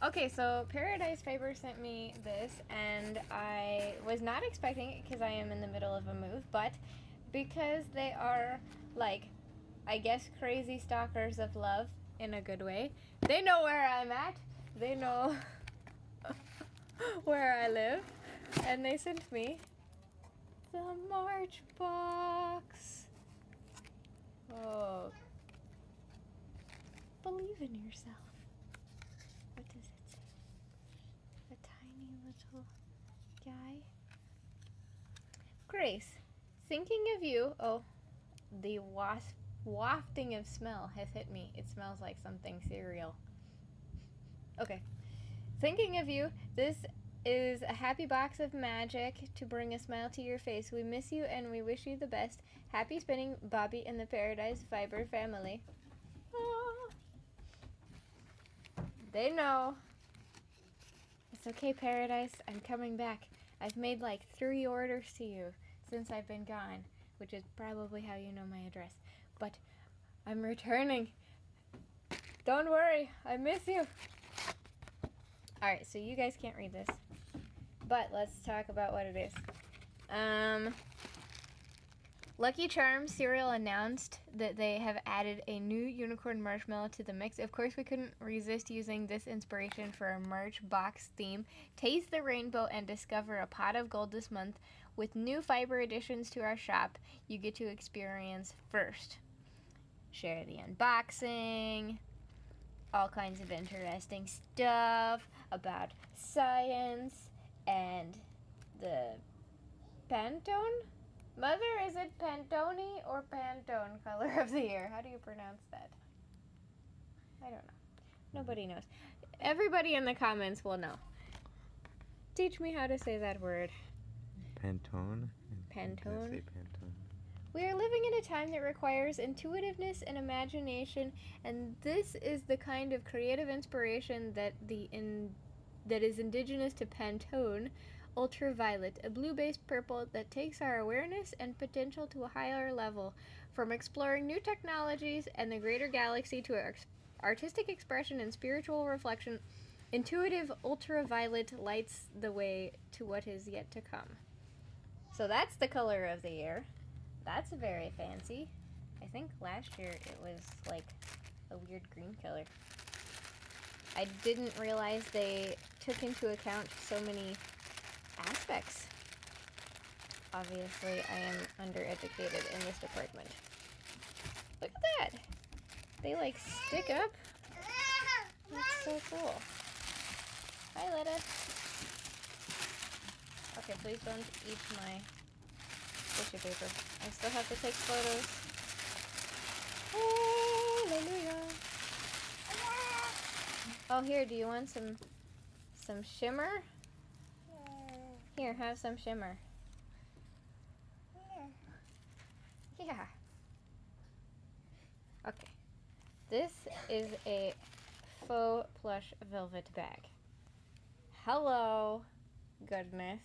Okay, so Paradise Fiber sent me this, and I was not expecting it because I am in the middle of a move, but because they are, like, I guess crazy stalkers of love in a good way, they know where I'm at, they know where I live, and they sent me the March box. Oh. Believe in yourself. What does it say? A tiny little guy. Grace, thinking of you. Oh, the wafting of smell has hit me. It smells like something cereal. Okay. Thinking of you, this is a happy box of magic to bring a smile to your face. We miss you and we wish you the best. Happy spinning, Bobby and the Paradise Fiber family. Oh. They know. It's okay, Paradise. I'm coming back. I've made like 3 orders to you since I've been gone, which is probably how you know my address. But I'm returning. Don't worry. I miss you. Alright, so you guys can't read this. But let's talk about what it is. Lucky Charms cereal announced that they have added a new unicorn marshmallow to the mix. Of course, we couldn't resist using this inspiration for a March box theme. Taste the rainbow and discover a pot of gold this month. With new fiber additions to our shop, you get to experience first. Share the unboxing, all kinds of interesting stuff about science and the Pantone? Mother, is it Pantone or Pantone color of the year? How do you pronounce that? I don't know. Nobody knows. Everybody in the comments will know. Teach me how to say that word. Pantone. Pantone. I say Pantone. We are living in a time that requires intuitiveness and imagination, and this is the kind of creative inspiration that is indigenous to Pantone. Ultraviolet, a blue-based purple that takes our awareness and potential to a higher level. From exploring new technologies and the greater galaxy to artistic expression and spiritual reflection, intuitive ultraviolet lights the way to what is yet to come. So that's the color of the year. That's very fancy. I think last year it was like a weird green color. I didn't realize they took into account so many aspects. Obviously, I am undereducated in this department. Look at that! They like stick up. That's so cool. Hi, Letta. Okay, please don't eat my tissue paper. I still have to take photos. Hallelujah! Oh, here, do you want some shimmer? Here, have some shimmer. Yeah. Okay. This is a faux plush velvet bag. Hello, goodness.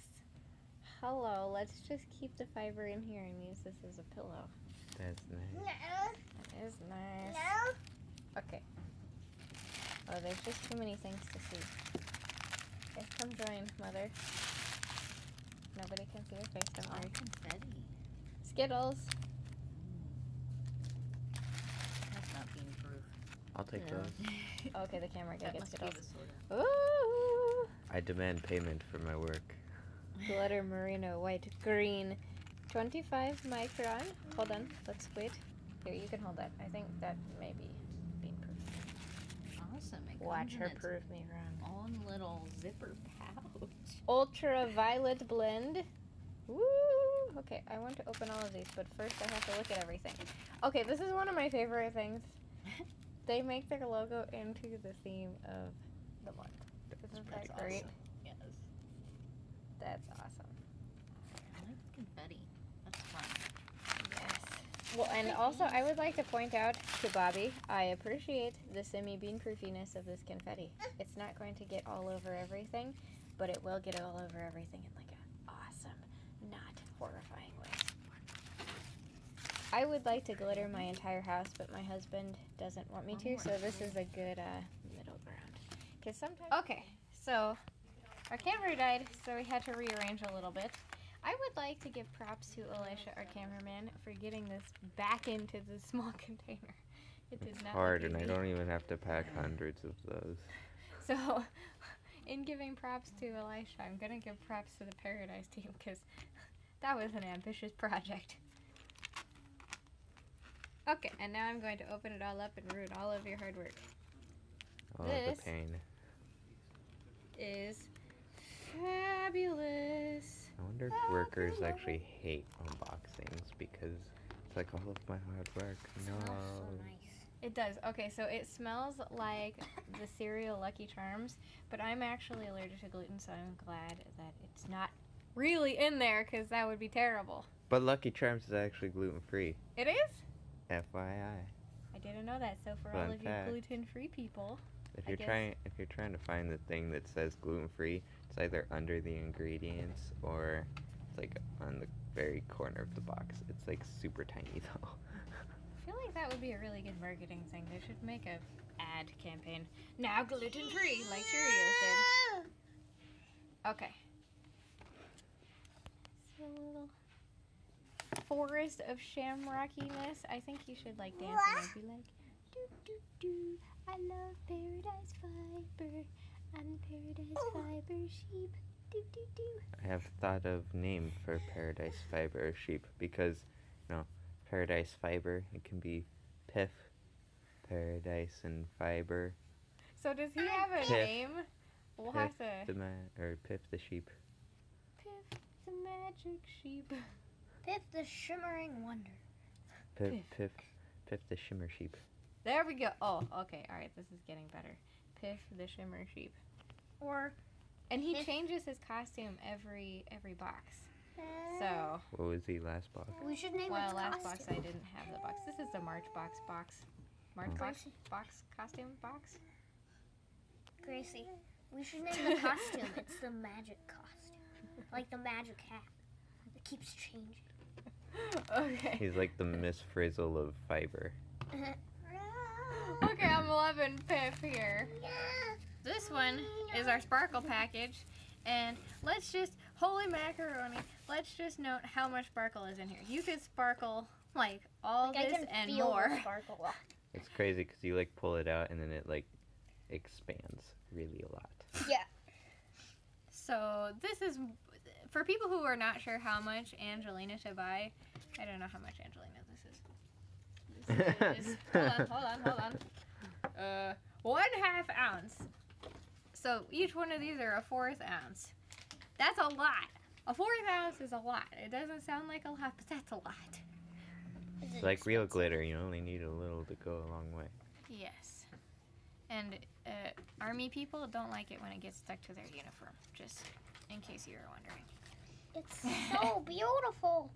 Hello, let's just keep the fiber in here and use this as a pillow. That's nice. No. That is nice. No. Okay. Oh, there's just too many things to see. Yes, come join, Mother. Nobody can see your face, don't worry. Confetti. Skittles. That's not being proof. I'll take those. Okay, the camera guy That gets must be the Skittles. soda. Ooh! I demand payment for my work. Glitter merino, white, green. 25 micron. Hold on, let's wait. Here, you can hold that. I think that may be being proof. Awesome. It Watch comes in her its prove me wrong. own little zipper pouch. Ultraviolet blend. Woo! Okay, I want to open all of these, but first I have to look at everything. Okay, this is one of my favorite things. They make their logo into the theme of the month. Isn't that That's great? awesome. Yes. That's awesome. I like the confetti. That's fun. Yes. Well, and also I would like to point out to Bobby, I appreciate the semi-bean proofiness of this confetti. It's not going to get all over everything, but it will get all over everything in like an awesome, not horrifying way. I would like to glitter my entire house, but my husband doesn't want me to, so this is a good middle ground. Cause sometimes. Okay, so our camera died, so we had to rearrange a little bit. I would like to give props to Elisha, our cameraman, for getting this back into the small container. It did It's not hard, look and I easy. don't even have to pack hundreds of those. So, in giving props to Elisha, I'm gonna give props to the Paradise team because that was an ambitious project. Okay, and now I'm going to open it all up and ruin all of your hard work. Oh, This- the pain. Is fabulous. I wonder if workers actually hate unboxings because it's like all of my hard work. No. Smells so nice. It does. Okay, so it smells like the cereal Lucky Charms, but I'm actually allergic to gluten, so I'm glad that it's not really in there because that would be terrible. But Lucky Charms is actually gluten-free. It is? FYI. I didn't know that. So for all Fun of you fact. gluten-free people, If I you're guess. trying to find the thing that says gluten-free, it's either under the ingredients or it's like on the very corner of the box. It's like super tiny though. I feel like that would be a really good marketing thing. They should make a ad campaign. Now gluten-free, like Cheerios did. Okay. So a little forest of shamrockiness. I think you should like dance and be like, do do do. I love Paradise Fiber. I'm Paradise Fiber sheep. Do do do. I have thought of name for Paradise Fiber or sheep because, Paradise Fiber, it can be Piff, Paradise and Fiber, So does he have a Piff. name? We'll Piff have to. or Piff the sheep. Piff the magic sheep. Piff the Shimmering Wonder. Piff the shimmer sheep. There we go. Oh, okay. All right. This is getting better. Piff the shimmer sheep. And he Piff. changes his costume every box. So, What was the last box? We should name well, it last costume. box I didn't have the box. This is the March box. March Oh. box costume box. Gracie, we should name the costume. It's the magic costume. Like the magic hat. It keeps changing. Okay. He's like the Miss Frizzle of Fiber. Okay, I'm 11 Piff here. This one is our sparkle package. And let's just, holy macaroni, let's just note how much sparkle is in here. You could sparkle like all Like I this can and feel more. the sparkle. It's crazy because you like pull it out and then it like expands really a lot. Yeah. So this is, for people who are not sure how much Angelina should buy, I don't know how much Angelina this is. This is, hold on. 1/2 ounce. So each one of these are a 1/4 ounce. That's a lot. A 1/4 ounce is a lot. It doesn't sound like a lot, but that's a lot. It's like real glitter, you only need a little to go a long way. Yes. And army people don't like it when it gets stuck to their uniform, just in case you were wondering. It's so beautiful.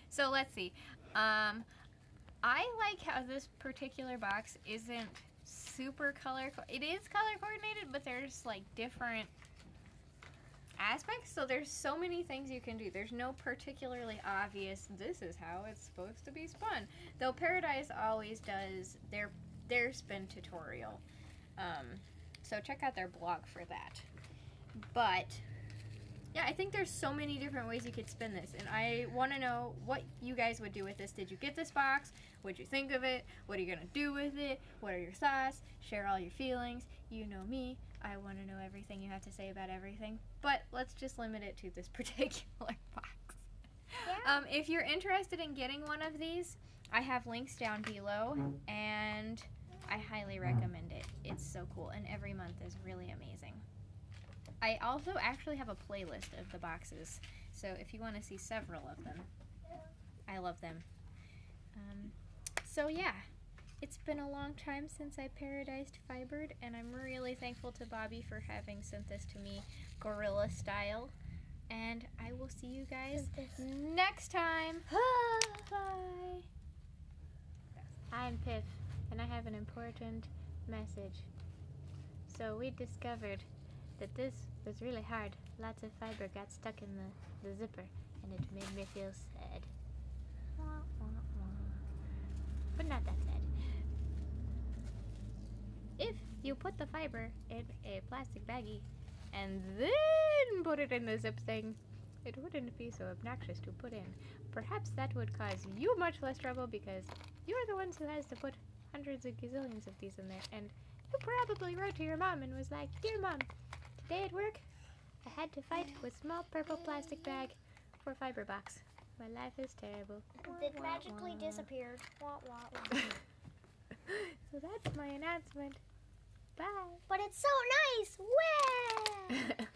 So let's see. I like how this particular box isn't super it is color coordinated, but there's like different aspects, so there's so many things you can do. There's no particularly obvious this is how it's supposed to be spun, though Paradise always does their spin tutorial, so check out their blog for that. But yeah, I think there's so many different ways you could spin this, and I want to know what you guys would do with this. Did you get this box? What'd you think of it? What are you gonna do with it? What are your thoughts? Share all your feelings. You know me. I want to know everything you have to say about everything. But let's just limit it to this particular box. Yeah. If you're interested in getting one of these, I have links down below, and I highly recommend it. It's so cool, and every month is really amazing. I also actually have a playlist of the boxes, so if you want to see several of them, I love them. So yeah, it's been a long time since I Paradised Fibered, and I'm really thankful to Bobby for having sent this to me gorilla style. And I will see you guys next time. Bye. I'm Piff, and I have an important message. So we discovered that this was really hard. Lots of fiber got stuck in the zipper, and it made me feel sad. Wah, wah, wah. But not that sad. you put the fiber in a plastic baggie and then put it in the zip thing, it wouldn't be so obnoxious to put in. Perhaps that would cause you much less trouble because you're the ones who has to put hundreds of gazillions of these in there. And you probably wrote to your mom and was like, "Dear Mom, today at work, I had to fight with small purple plastic bag for fiber box. My life is terrible." It magically disappeared. Wah, wah, wah. So that's my announcement. Bye. But it's so nice! Way!